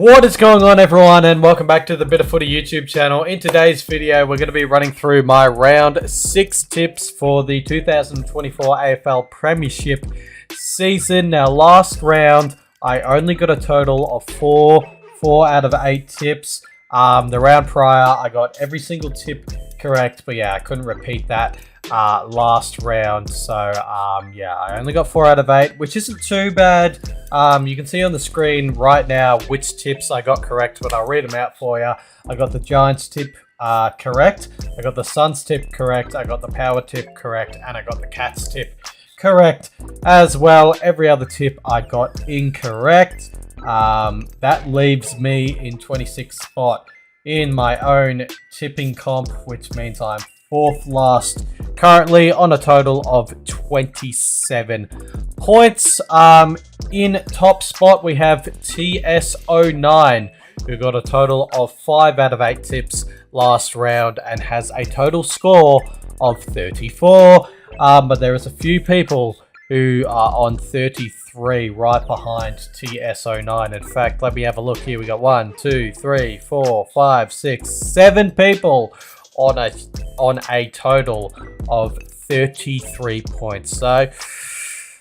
What is going on, everyone, and welcome back to the Bit of Footy YouTube channel. In today's video, we're going to be running through my round 6 tips for the 2024 AFL Premiership season. Now, last round, I only got a total of 4 out of 8 tips. The round prior, I got every single tip correct, but yeah, I couldn't repeat that last round. So yeah, I only got 4 out of 8, which isn't too bad. You can see on the screen right now which tips I got correct, but I'll read them out for you. I got the Giants tip correct, I got the Suns tip correct, I got the Power tip correct, and I got the Cats tip correct as well. Every other tip I got incorrect. That leaves me in 26th spot in my own tipping comp, which means I'm 4th last currently on a total of 27 points. In top spot we have TS09, who got a total of 5 out of 8 tips last round and has a total score of 34. But there is a few people who are on 33 right behind TS09. In fact, let me have a look here. We got 1, 2, 3, 4, 5, 6, 7 people on a total of 33 points. So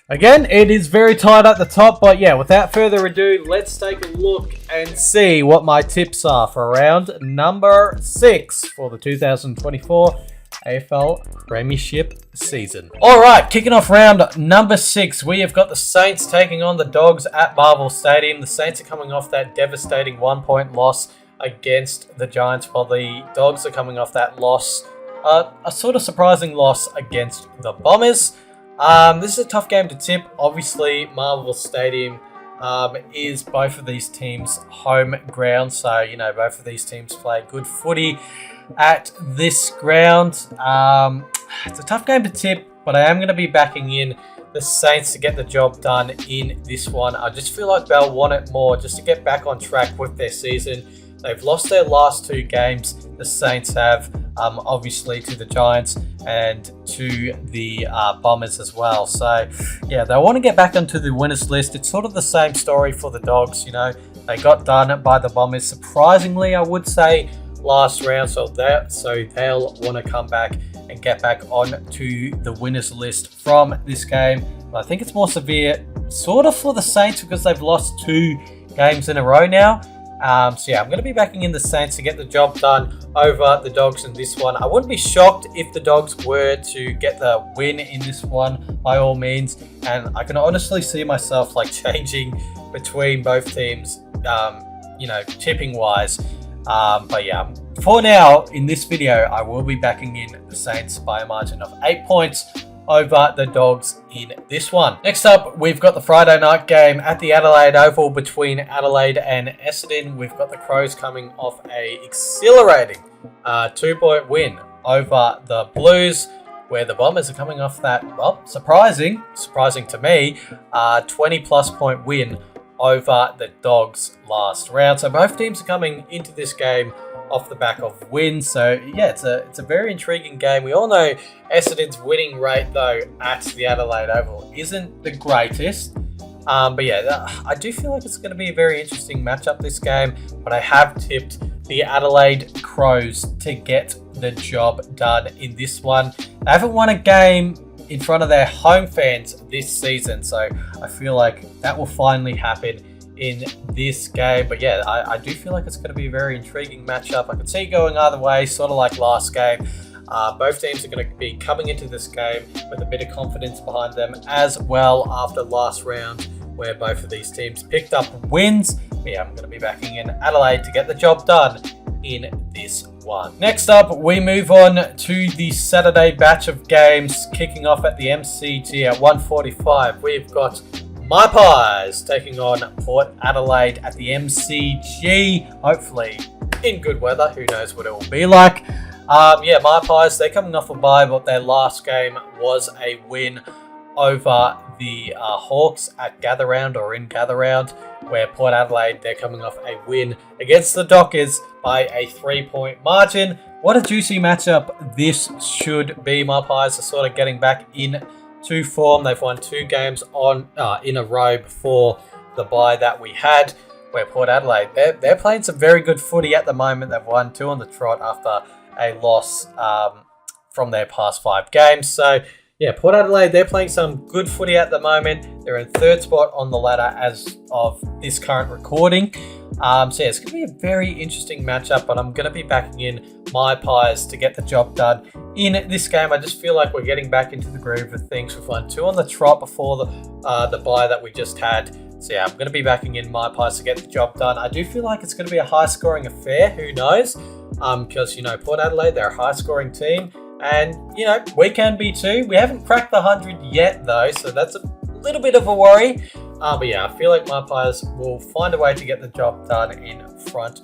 again, it is very tight at the top, but yeah, without further ado, let's take a look and see what my tips are for round number 6 for the 2024 AFL Premiership season. Alright, kicking off round number 6, we have got the Saints taking on the Dogs at Marvel Stadium. The Saints are coming off that devastating 1-point loss against the Giants, while the Dogs are coming off that loss, a sort of surprising loss against the Bombers. This is a tough game to tip. Obviously, Marvel Stadium is both of these teams' home ground, so you know both of these teams play good footy at this ground. It's a tough game to tip, but I am going to be backing in the Saints to get the job done in this one. I just feel like they'll want it more just to get back on track with their season. They've lost their last 2 games, the Saints have, obviously to the Giants and to the Bombers as well. So, yeah, they want to get back onto the winners list. It's sort of the same story for the Dogs, you know. They got done by the Bombers, surprisingly, I would say, last round. So they'll want to come back and get back onto the winners list from this game. But I think it's more severe, sort of, for the Saints because they've lost 2 games in a row now. So yeah, I'm going to be backing in the Saints to get the job done over the Dogs in this one. I wouldn't be shocked if the Dogs were to get the win in this one, by all means. And I can honestly see myself like changing between both teams, you know, tipping wise. But yeah, for now in this video, I will be backing in the Saints by a margin of 8 points over the Dogs in this one. Next up, we've got the Friday night game at the Adelaide Oval between Adelaide and Essendon. We've got the Crows coming off a exhilarating 2-point win over the Blues, where the Bombers are coming off that, well, surprising to me, 20-plus point win over the Dogs last round. So both teams are coming into this game off the back of wins. So yeah, it's a very intriguing game. We all know Essendon's winning rate though at the Adelaide Oval isn't the greatest. But yeah, I do feel like it's going to be a very interesting matchup this game. But I have tipped the Adelaide Crows to get the job done in this one. They haven't won a game in front of their home fans this season, so I feel like that will finally happen in this game. But yeah, I do feel like it's going to be a very intriguing matchup. I could see it going either way, sort of like last game. Both teams are going to be coming into this game with a bit of confidence behind them as well after last round, where both of these teams picked up wins. But yeah, I'm going to be backing in Adelaide to get the job done in this one. Next up, we move on to the Saturday batch of games kicking off at the MCG at 1:45. We've got my Pies taking on Port Adelaide at the MCG, hopefully in good weather. Who knows what it will be like. Yeah, my Pies, they're coming off a bye, but their last game was a win over the Hawks at Gather Round, or in Gather Round, where Port Adelaide, they're coming off a win against the Dockers by a 3-point margin. What a juicy matchup this should be. My Pies are sort of getting back in to form. They've won 2 games in a row before the bye that we had. where Port Adelaide, they're playing some very good footy at the moment. They've won 2 on the trot after a loss from their past 5 games. So, yeah, Port Adelaide, they're playing some good footy at the moment. They're in 3rd spot on the ladder as of this current recording. So, yeah, it's going to be a very interesting matchup, but I'm going to be backing in my Pies to get the job done in this game. I just feel like we're getting back into the groove of things. We've won 2 on the trot before the bye that we just had. So, yeah, I'm going to be backing in my Pies to get the job done. I do feel like it's going to be a high-scoring affair. Who knows? Because, you know, Port Adelaide, they're a high-scoring team. And, you know, we can be too. We haven't cracked the 100 yet, though, so that's a little bit of a worry. But, yeah, I feel like my Pies will find a way to get the job done in front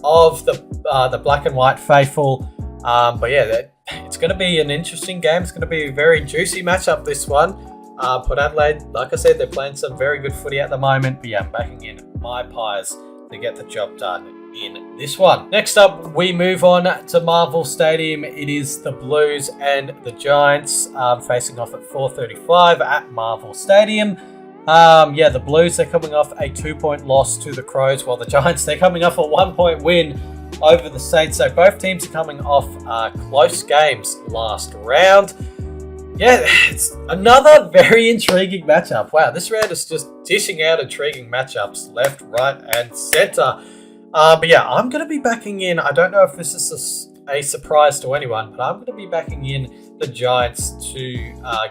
of the black and white faithful. But, yeah, it's going to be an interesting game. It's going to be a very juicy matchup, this one. Port Adelaide, like I said, they're playing some very good footy at the moment. But, yeah, I'm backing in my Pies to get the job done in this one. Next up, we move on to Marvel Stadium. It is the Blues and the Giants facing off at 4:35 at Marvel Stadium. Yeah, the Blues, they're coming off a 2-point loss to the Crows, while the Giants, they're coming off a 1-point win over the Saints. So both teams are coming off close games last round. Yeah, it's another very intriguing matchup. Wow, this round is just dishing out intriguing matchups left, right, and center. But yeah, I'm going to be backing in. I don't know if this is a surprise to anyone, but I'm going to be backing in the Giants to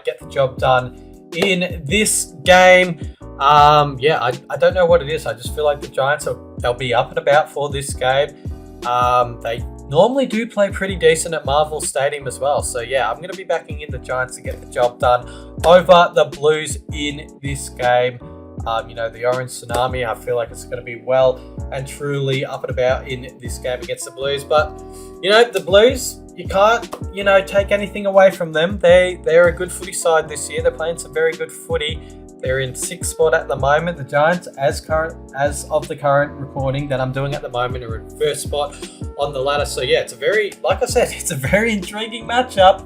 get the job done in this game. Yeah, I don't know what it is. I just feel like the Giants, they'll be up and about for this game. They normally do play pretty decent at Marvel Stadium as well. So yeah, I'm going to be backing in the Giants to get the job done over the Blues in this game. You know, the Orange Tsunami, I feel like it's going to be well and truly up and about in this game against the Blues. But, you know, the Blues, you can't, you know, take anything away from them. They're a good footy side this year. They're playing some very good footy. They're in 6th spot at the moment. The Giants, as of the current recording that I'm doing at the moment, are in 1st spot on the ladder. So yeah, it's a very, like I said, it's a very intriguing matchup.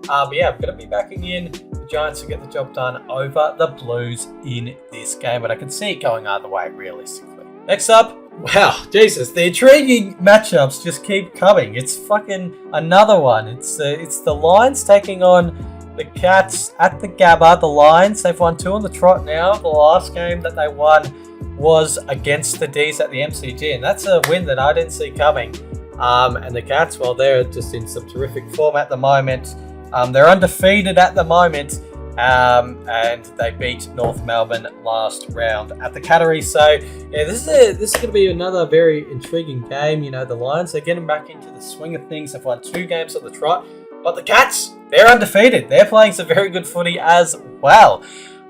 But yeah, I'm going to be backing in the Giants to get the job done over the Blues in this game. But I can see it going either way, realistically. Next up, wow, Jesus, the intriguing matchups just keep coming. It's fucking another one. It's the Lions taking on the Cats at the Gabba. The Lions, they've won 2 on the trot now. The last game that they won was against the D's at the MCG, and that's a win that I didn't see coming. And the Cats, well, they're just in some terrific form at the moment. They're undefeated at the moment, and they beat North Melbourne last round at the Cattery. So, yeah, this is going to be another very intriguing game. You know, the Lions are getting back into the swing of things. They've won 2 games on the trot, but the Cats, they're undefeated. They're playing some very good footy as well.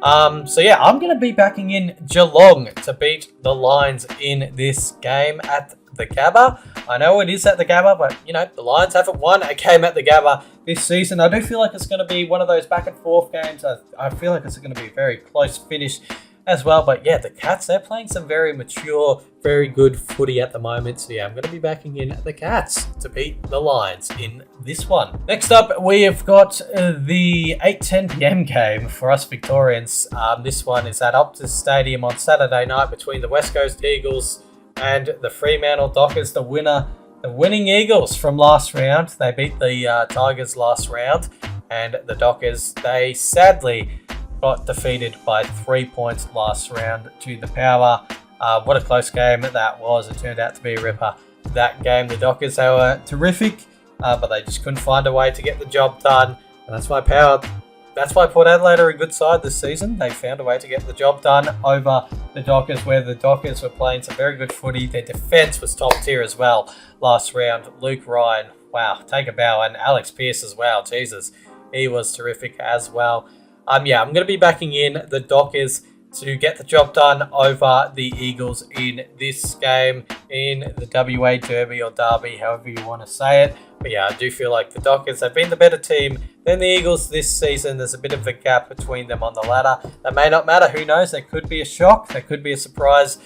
So, yeah, I'm going to be backing in Geelong to beat the Lions in this game at the Gabba. I know it is at the Gabba, but, you know, the Lions haven't won a game at the Gabba this season. I do feel like it's going to be one of those back and forth games. I feel like it's going to be a very close finish as well. But yeah, the Cats, they're playing some very mature, very good footy at the moment. So yeah, I'm going to be backing in the Cats to beat the Lions in this one. Next up, we have got the 8:10 p.m. game for us Victorians. This one is at Optus Stadium on Saturday night between the West Coast Eagles and the Fremantle Dockers. The winning Eagles from last round. They beat the Tigers last round, and the Dockers, they sadly got defeated by 3 points last round to the Power. What a close game that was. It turned out to be a ripper. That game, the Dockers, they were terrific, but they just couldn't find a way to get the job done. And that's why Port Adelaide are a good side this season. They found a way to get the job done over the Dockers, where the Dockers were playing some very good footy. Their defence was top tier as well last round. Luke Ryan, wow, take a bow. And Alex Pearce as well. Jesus, he was terrific as well. Yeah, I'm going to be backing in the Dockers to get the job done over the Eagles in this game, in the WA Derby or Derby, however you want to say it. But yeah, I do feel like the Dockers have been the better team than the Eagles this season. There's a bit of a gap between them on the ladder. That may not matter. Who knows? There could be a shock. There could be a surprise.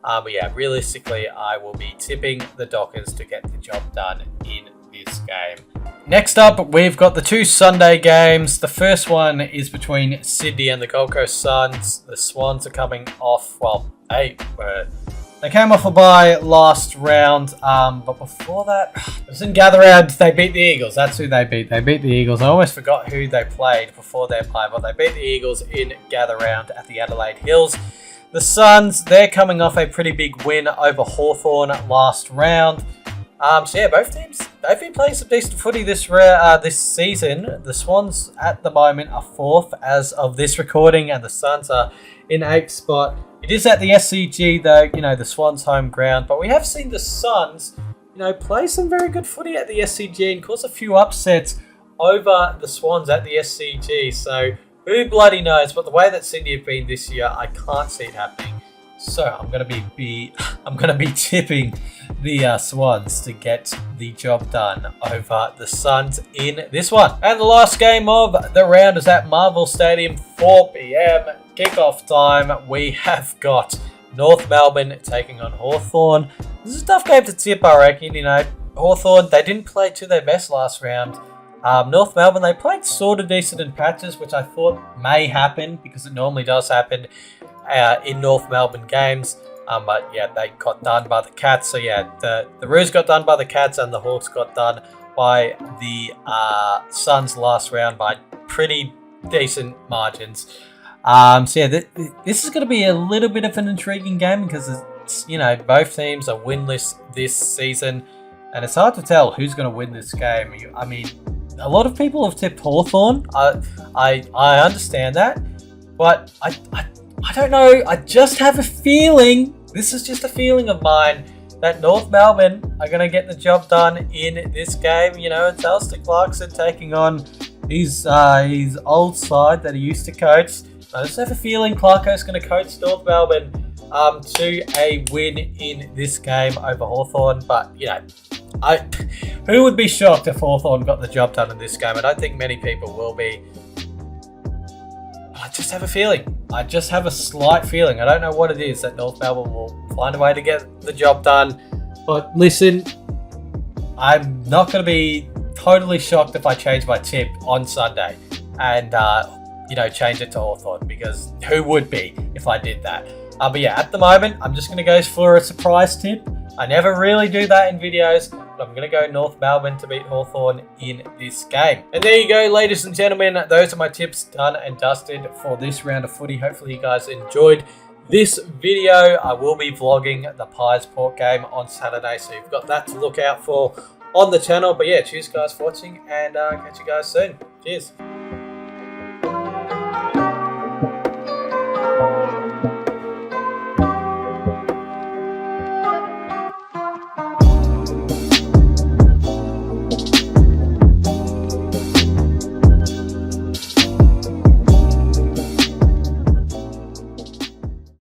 But yeah, realistically, I will be tipping the Dockers to get the job done in this game. Next up, we've got the 2 Sunday games. The first one is between Sydney and the Gold Coast Suns. The Swans are coming off, well, they were They came off a bye last round, but before that, it was in gather round. They beat the Eagles. That's who they beat. They beat the Eagles. I almost forgot who they played before their bye, but they beat the Eagles in gather round at the Adelaide Hills. The Swans, they're coming off a pretty big win over Hawthorn last round. So yeah, both teams, they've been playing some decent footy this season. The Swans at the moment are 4th as of this recording, and the Suns are in 8th spot. It is at the SCG though, you know, the Swans' home ground, but we have seen the Suns, you know, play some very good footy at the SCG and cause a few upsets over the Swans at the SCG. So who bloody knows? But the way that Sydney have been this year, I can't see it happening. So I'm gonna be tipping the Swans to get the job done over the Suns in this one. And the last game of the round is at Marvel Stadium, 4 p.m. kickoff time. We have got North Melbourne taking on Hawthorn. This is a tough game to tip, I reckon. You know, Hawthorn, they didn't play to their best last round. North Melbourne, they played sort of decent in patches, which I thought may happen because it normally does happen in North Melbourne games. But yeah, they got done by the Cats. So yeah, the Roos got done by the Cats and the Hawks got done by the Suns last round by pretty decent margins. So yeah, this is going to be a little bit of an intriguing game because it's, you know, both teams are winless this season, and it's hard to tell who's going to win this game. I mean, a lot of people have tipped Hawthorn. I understand that, but I don't know. I just have a feeling. This is just a feeling of mine that North Melbourne are going to get the job done in this game. You know, it's Alistair Clarkson taking on his old side that he used to coach. I just have a feeling Clarko's going to coach North Melbourne to a win in this game over Hawthorn. But, you know, who would be shocked if Hawthorn got the job done in this game? I don't think many people will be. I just have a feeling. I just have a slight feeling. I don't know what it is that North Melbourne will find a way to get the job done. But listen, I'm not going to be totally shocked if I change my tip on Sunday and, you know, change it to Hawthorn, because who would be if I did that? But yeah, at the moment, I'm just going to go for a surprise tip. I never really do that in videos, but I'm going to go North Melbourne to beat Hawthorn in this game. And there you go, ladies and gentlemen. Those are my tips done and dusted for this round of footy. Hopefully you guys enjoyed this video. I will be vlogging the Pies Port game on Saturday, so you've got that to look out for on the channel. But yeah, cheers guys for watching, and catch you guys soon. Cheers.